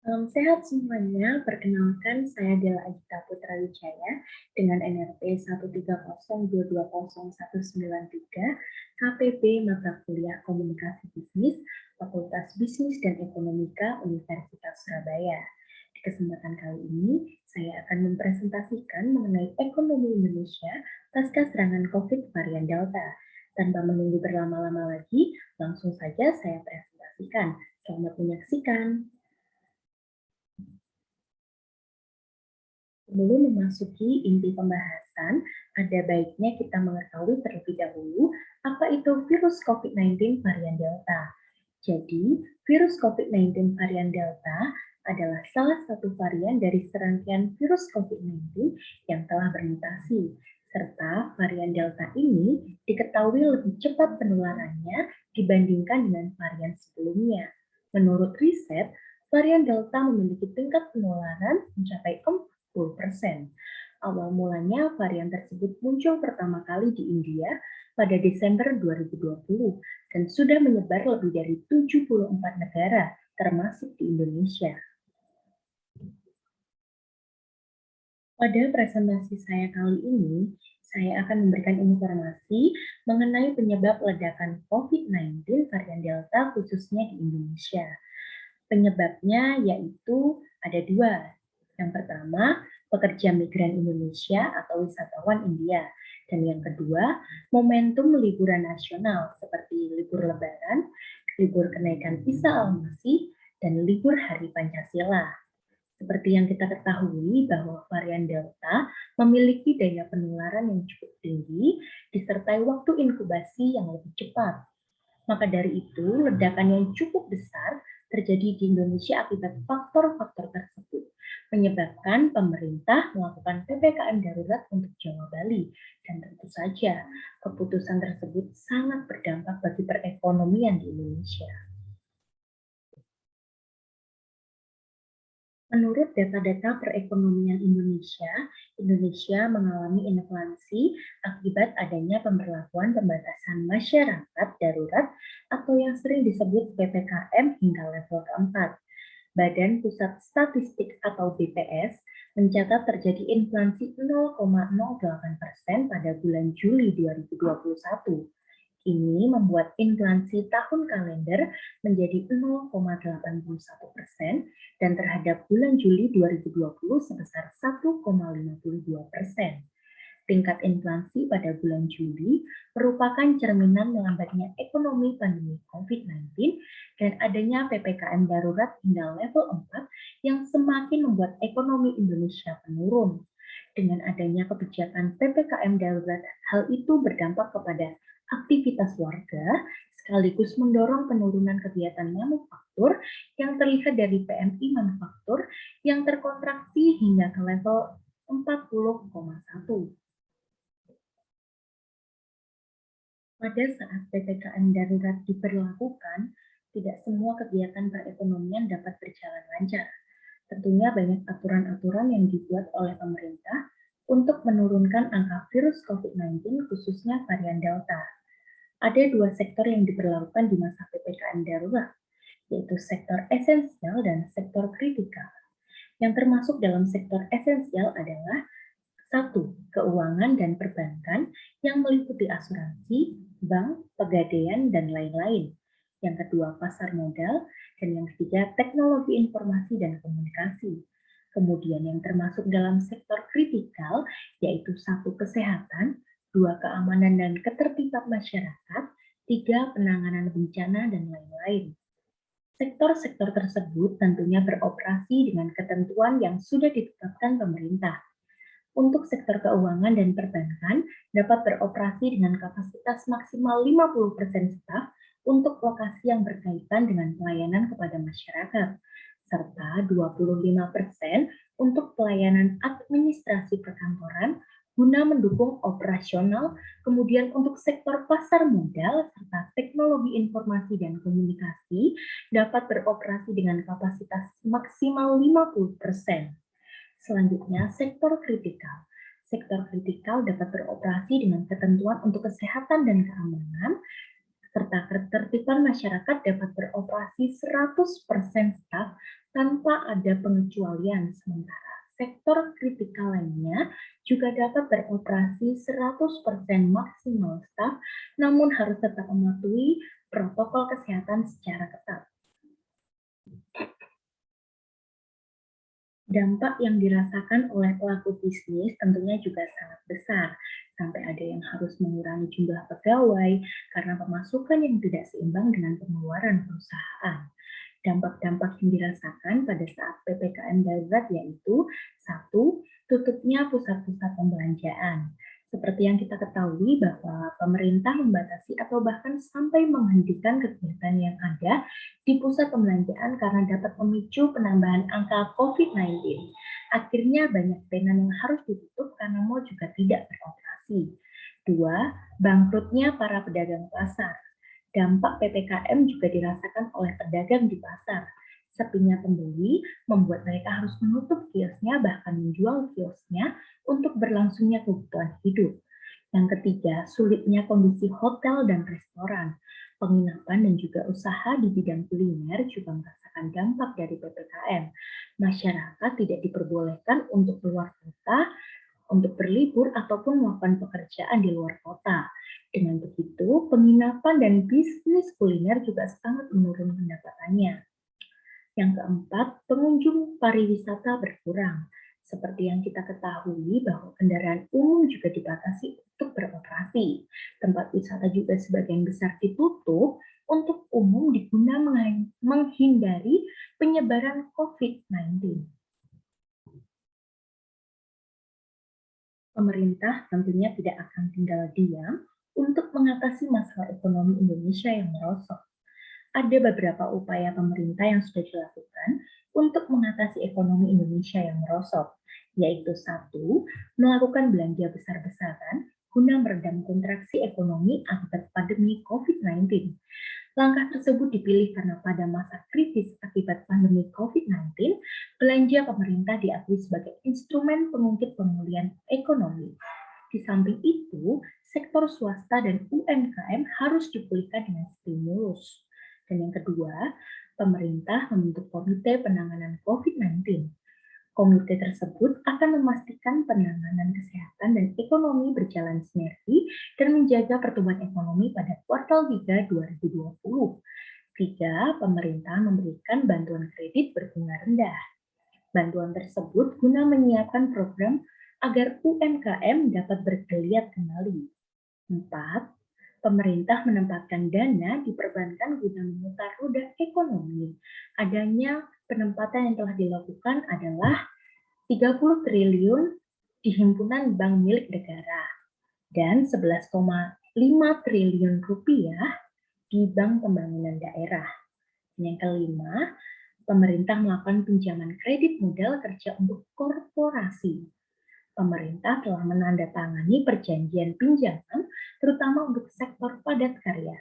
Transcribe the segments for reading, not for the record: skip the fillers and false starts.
Salam sehat semuanya, perkenalkan saya Dela Agita Putra Wijaya dengan NRP 130220193 KPB Mata Kuliah Komunikasi Bisnis Fakultas Bisnis dan Ekonomika Universitas Surabaya. Di kesempatan kali ini, saya akan mempresentasikan mengenai ekonomi Indonesia pasca serangan COVID varian Delta. Tanpa menunggu berlama-lama lagi, langsung saja saya presentasikan. Selamat menyaksikan. Sebelum memasuki inti pembahasan, ada baiknya kita mengetahui terlebih dahulu apa itu virus COVID-19 varian Delta. Jadi, virus COVID-19 varian Delta adalah salah satu varian dari serangkaian virus COVID-19 yang telah bermutasi, serta varian Delta ini diketahui lebih cepat penularannya dibandingkan dengan varian sebelumnya. Menurut riset, varian Delta memiliki tingkat penularan mencapai 40%. Awal mulanya varian tersebut muncul pertama kali di India pada Desember 2020 dan sudah menyebar lebih dari 74 negara, termasuk di Indonesia. Pada presentasi saya kali ini, saya akan memberikan informasi mengenai penyebab ledakan COVID-19 varian Delta khususnya di Indonesia. Penyebabnya yaitu ada dua. Yang pertama, pekerja migran Indonesia atau wisatawan India. Dan yang kedua, momentum liburan nasional seperti libur Lebaran, libur kenaikan Isa Al-Masih, dan libur Hari Pancasila. Seperti yang kita ketahui bahwa varian Delta memiliki daya penularan yang cukup tinggi disertai waktu inkubasi yang lebih cepat. Maka dari itu, ledakan yang cukup besar terjadi di Indonesia akibat faktor-faktor tersebut, menyebabkan pemerintah melakukan PPKM darurat untuk Jawa Bali. Dan tentu saja, keputusan tersebut sangat berdampak bagi perekonomian di Indonesia. Menurut data-data perekonomian Indonesia, Indonesia mengalami inflasi akibat adanya pemberlakuan pembatasan masyarakat darurat atau yang sering disebut PPKM hingga level keempat. Badan Pusat Statistik atau BPS mencatat terjadi inflasi 0,08% pada bulan Juli 2021. Ini membuat inflasi tahun kalender menjadi 0,81% dan terhadap bulan Juli 2020 sebesar 1,52%. Tingkat inflasi pada bulan Juli merupakan cerminan melambatnya ekonomi pandemi COVID-19 dan adanya PPKM darurat hingga level 4 yang semakin membuat ekonomi Indonesia menurun. Dengan adanya kebijakan PPKM darurat, hal itu berdampak kepada aktivitas warga sekaligus mendorong penurunan kegiatan manufaktur yang terlihat dari PMI manufaktur yang terkontraksi hingga ke level 40,1. Pada saat PPKM darurat diberlakukan, tidak semua kegiatan perekonomian dapat berjalan lancar. Tentunya banyak aturan-aturan yang dibuat oleh pemerintah untuk menurunkan angka virus COVID-19 khususnya varian Delta. Ada dua sektor yang diberlakukan di masa PPKM darurat, yaitu sektor esensial dan sektor kritikal. Yang termasuk dalam sektor esensial adalah satu, keuangan dan perbankan yang meliputi asuransi, bank, pegadaian, dan lain-lain. Yang kedua, pasar modal, dan yang ketiga, teknologi informasi dan komunikasi. Kemudian yang termasuk dalam sektor kritikal, yaitu satu, kesehatan, dua, keamanan dan ketertiban masyarakat, tiga, penanganan bencana, dan lain-lain. Sektor-sektor tersebut tentunya beroperasi dengan ketentuan yang sudah ditetapkan pemerintah. Untuk sektor keuangan dan perbankan dapat beroperasi dengan kapasitas maksimal 50% staf untuk lokasi yang berkaitan dengan pelayanan kepada masyarakat, serta 25% untuk pelayanan administrasi perkantoran guna mendukung operasional, kemudian untuk sektor pasar modal serta teknologi informasi dan komunikasi dapat beroperasi dengan kapasitas maksimal 50%. Selanjutnya, sektor kritikal. Sektor kritikal dapat beroperasi dengan ketentuan untuk kesehatan dan keamanan, serta ketertiban masyarakat dapat beroperasi 100% staf tanpa ada pengecualian, sementara sektor kritikal lainnya juga dapat beroperasi 100% maksimal staf, namun harus tetap mematuhi protokol kesehatan secara ketat. Dampak yang dirasakan oleh pelaku bisnis tentunya juga sangat besar, sampai ada yang harus mengurangi jumlah pegawai karena pemasukan yang tidak seimbang dengan pengeluaran perusahaan. Dampak-dampak yang dirasakan pada saat PPKM darurat yaitu: satu, tutupnya pusat-pusat pembelanjaan. Seperti yang kita ketahui bahwa pemerintah membatasi atau bahkan sampai menghentikan kegiatan yang ada di pusat pembelanjaan karena dapat memicu penambahan angka COVID-19. Akhirnya banyak tenan yang harus ditutup karena mal juga tidak beroperasi. Dua, bangkrutnya para pedagang pasar. Dampak PPKM juga dirasakan oleh pedagang di pasar. Sepinya pembeli membuat mereka harus menutup kiosnya, bahkan menjual kiosnya untuk berlangsungnya kebutuhan hidup. Yang ketiga, sulitnya kondisi hotel dan restoran. Penginapan dan juga usaha di bidang kuliner juga merasakan dampak dari PPKM. Masyarakat tidak diperbolehkan untuk keluar kota, untuk berlibur ataupun melakukan pekerjaan di luar kota. Dengan begitu, penginapan dan bisnis kuliner juga sangat menurun pendapatannya. Yang keempat, pengunjung pariwisata berkurang. Seperti yang kita ketahui bahwa kendaraan umum juga dibatasi untuk beroperasi. Tempat wisata juga sebagian besar ditutup untuk umum diguna menghindari penyebaran COVID-19. Pemerintah tentunya tidak akan tinggal diam untuk mengatasi masalah ekonomi Indonesia yang merosot. Ada beberapa upaya pemerintah yang sudah dilakukan untuk mengatasi ekonomi Indonesia yang merosot, yaitu satu, melakukan belanja besar-besaran guna meredam kontraksi ekonomi akibat pandemi COVID-19. Langkah tersebut dipilih karena pada masa kritis akibat pandemi COVID-19, belanja pemerintah diakui sebagai instrumen pengungkit pemulihan ekonomi. Di samping itu, sektor swasta dan UMKM harus dipulihkan dengan stimulus. Dan yang kedua, pemerintah membentuk Komite Penanganan COVID-19. Komite tersebut akan memastikan penanganan kesehatan dan ekonomi berjalan sinergi dan menjaga pertumbuhan ekonomi pada kuartal 3 2020. Tiga, pemerintah memberikan bantuan kredit berbunga rendah. Bantuan tersebut guna menyiapkan program agar UMKM dapat bergeliat kembali. 4. Pemerintah menempatkan dana di perbankan guna memutar roda ekonomi. Adanya penempatan yang telah dilakukan adalah 30 triliun di himpunan bank milik negara dan 11,5 triliun rupiah di Bank Pembangunan Daerah. Yang kelima, pemerintah melakukan pinjaman kredit modal kerja untuk korporasi. Pemerintah telah menandatangani perjanjian pinjaman, terutama untuk sektor padat karya.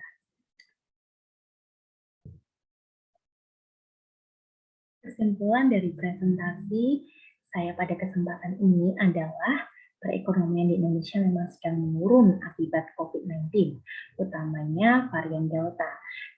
Kesimpulan dari presentasi saya pada kesempatan ini adalah perekonomian di Indonesia memang sedang menurun akibat COVID-19, utamanya varian Delta.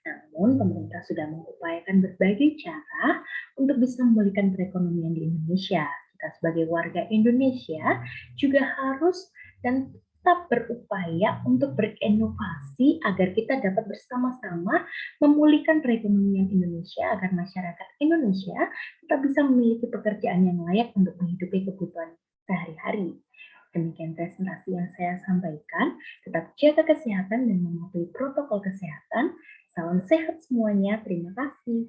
Namun, pemerintah sudah mengupayakan berbagai cara untuk bisa memulihkan perekonomian di Indonesia. Kita sebagai warga Indonesia juga harus dan tetap berupaya untuk berinovasi agar kita dapat bersama-sama memulihkan perekonomian Indonesia agar masyarakat Indonesia tetap bisa memiliki pekerjaan yang layak untuk menghidupi kebutuhan sehari-hari. Demikian presentasi yang saya sampaikan. Tetap jaga kesehatan dan mematuhi protokol kesehatan. Salam sehat semuanya. Terima kasih.